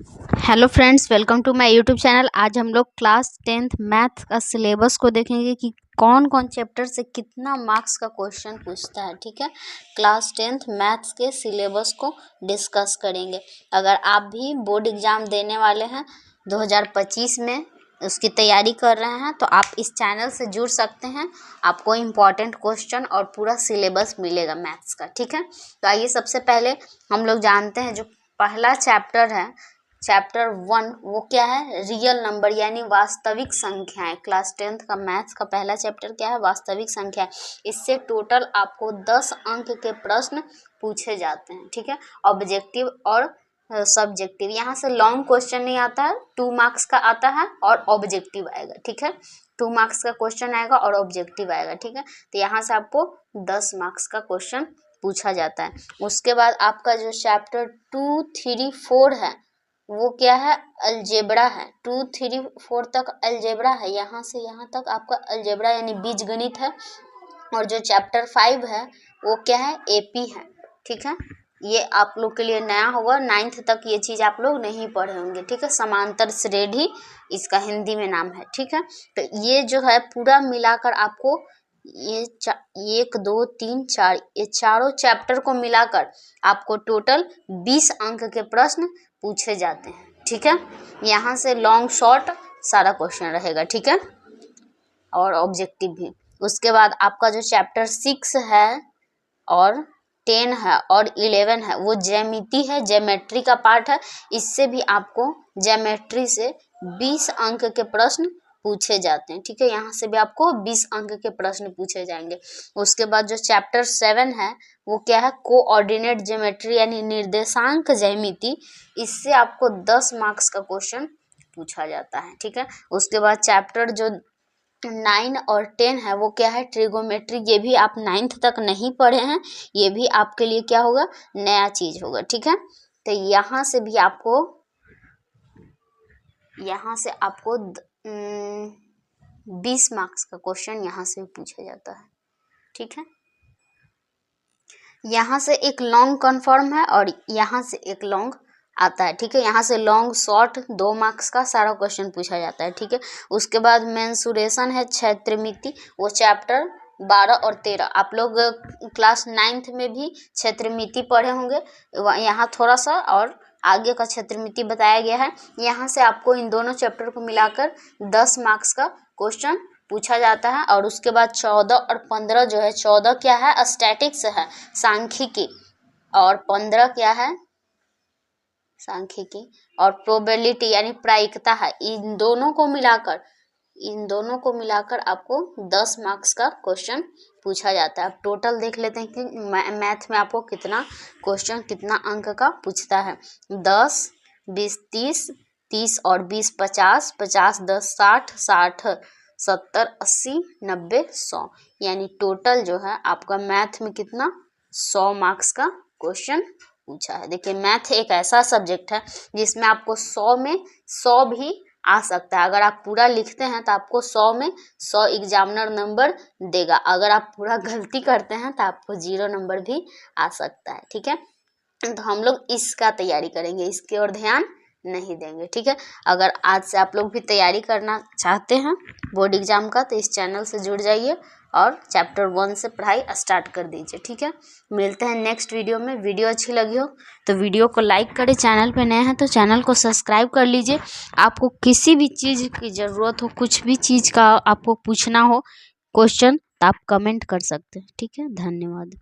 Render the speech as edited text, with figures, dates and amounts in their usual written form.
Hello friends, welcome to my YouTube channel. आज हम लोग क्लास 10th मैथ का सिलेबस को देखेंगे कि कौन कौन चैप्टर से कितना मार्क्स का क्वेश्चन पूछता है। ठीक है, क्लास 10th मैथ्स के सिलेबस को डिस्कस करेंगे। अगर आप भी बोर्ड एग्ज़ाम देने वाले हैं 2025 में, उसकी तैयारी कर रहे हैं, तो आप इस चैनल से जुड़ सकते हैं। आपको इम्पॉर्टेंट क्वेश्चन और पूरा सिलेबस मिलेगा मैथ्स का। ठीक है, तो आइए सबसे पहले हम लोग जानते हैं जो पहला चैप्टर है, चैप्टर 1, वो क्या है? रियल नंबर यानी वास्तविक संख्याएं। क्लास 10th का मैथ्स का पहला चैप्टर क्या है? वास्तविक संख्या। इससे टोटल आपको 10 अंक के प्रश्न पूछे जाते हैं। ठीक है, ऑब्जेक्टिव और सब्जेक्टिव। यहाँ से लॉन्ग क्वेश्चन नहीं आता है, 2 मार्क्स का आता है और ऑब्जेक्टिव आएगा। ठीक है, 2 मार्क्स का क्वेश्चन आएगा और ऑब्जेक्टिव आएगा। ठीक है, तो यहाँ से आपको 10 मार्क्स का क्वेश्चन पूछा जाता है। उसके बाद आपका जो चैप्टर 2, 3, 4 है, वो क्या है? अलजेब्रा है। 2, 3, 4 तक अलजेब्रा है। यहाँ से यहाँ तक आपका अलजेब्रा यानी बीजगणित है। और जो चैप्टर 5 है वो क्या है? एपी है। ठीक है, ये आप लोग के लिए नया होगा, 9th तक ये चीज़ आप लोग नहीं पढ़े होंगे। ठीक है, समांतर श्रेणी इसका हिंदी में नाम है। ठीक है, तो ये जो है पूरा मिलाकर आपको ये 1, 2, 3, 4 ये चारों चैप्टर को मिलाकर आपको टोटल 20 अंक के प्रश्न पूछे जाते हैं। ठीक है, यहाँ से लॉन्ग शॉर्ट सारा क्वेश्चन रहेगा। ठीक है, और ऑब्जेक्टिव भी। उसके बाद आपका जो चैप्टर 6 है और 10 है और 11 है, वो ज्यामिति है, ज्योमेट्री का पार्ट है। इससे भी आपको ज्योमेट्री से 20 अंक के प्रश्न पूछे जाते हैं। ठीक है, यहाँ से भी आपको 20 अंक के प्रश्न पूछे जाएंगे। उसके बाद जो चैप्टर 7 है वो क्या है? कोऑर्डिनेट ज्योमेट्री यानी निर्देशांक ज्यामिति। इससे आपको 10 मार्क्स का क्वेश्चन पूछा जाता है। ठीक है, उसके बाद चैप्टर जो 9 और 10 है वो क्या है? ट्रिगोमेट्री। ये भी आप 9th तक नहीं पढ़े हैं, ये भी आपके लिए क्या होगा? नया चीज होगा। ठीक है, तो यहाँ से भी आपको 20 मार्क्स का क्वेश्चन यहाँ से पूछा जाता है। ठीक है, यहाँ से एक लॉन्ग कन्फर्म है और यहाँ से एक लॉन्ग आता है। ठीक है, यहाँ से लॉन्ग शॉर्ट 2 मार्क्स का सारा क्वेश्चन पूछा जाता है। ठीक है, उसके बाद मेंसुरेशन है, क्षेत्रमिति। वो चैप्टर 12 और 13 आप लोग क्लास 9th में भी क्षेत्रमिति पढ़े होंगे। यहाँ थोड़ा सा और आगे का क्षेत्रमिति बताया गया है। यहाँ से आपको इन दोनों चैप्टर को मिलाकर 10 मार्क्स का क्वेश्चन पूछा जाता है। और उसके बाद 14 और 15 जो है, 14 क्या है? स्टैटिक्स है, सांख्यिकी। और 15 क्या है? सांख्यिकी और प्रोबेबिलिटी यानी प्रायिकता है। इन दोनों को मिलाकर आपको 10 मार्क्स का क्वेश्चन पूछा जाता है। अब टोटल देख लेते हैं कि मैथ में आपको कितना क्वेश्चन, कितना अंक का पूछता है। 10, 20, 30, 30 और 20 50, 50, 10 60, 60 70, 80, 90, 100 यानी टोटल जो है आपका मैथ में कितना? 100 मार्क्स का क्वेश्चन पूछा है। देखिए, मैथ एक ऐसा सब्जेक्ट है जिसमें आपको 100 में 100 भी आ सकता है। अगर आप पूरा लिखते हैं तो आपको 100 में 100 एग्जामिनर नंबर देगा। अगर आप पूरा गलती करते हैं तो आपको 0 नंबर भी आ सकता है। ठीक है, तो हम लोग इसका तैयारी करेंगे, इसकी ओर ध्यान नहीं देंगे। ठीक है, अगर आज से आप लोग भी तैयारी करना चाहते हैं बोर्ड एग्जाम का, तो इस चैनल से जुड़ जाइए और चैप्टर 1 से पढ़ाई स्टार्ट कर दीजिए। ठीक है, मिलते हैं नेक्स्ट वीडियो में। वीडियो अच्छी लगी हो तो वीडियो को लाइक करें, चैनल पे नए हैं तो चैनल को सब्सक्राइब कर लीजिए। आपको किसी भी चीज़ की ज़रूरत हो, कुछ भी चीज़ का आपको पूछना हो क्वेश्चन, तो आप कमेंट कर सकते हैं। ठीक है, धन्यवाद।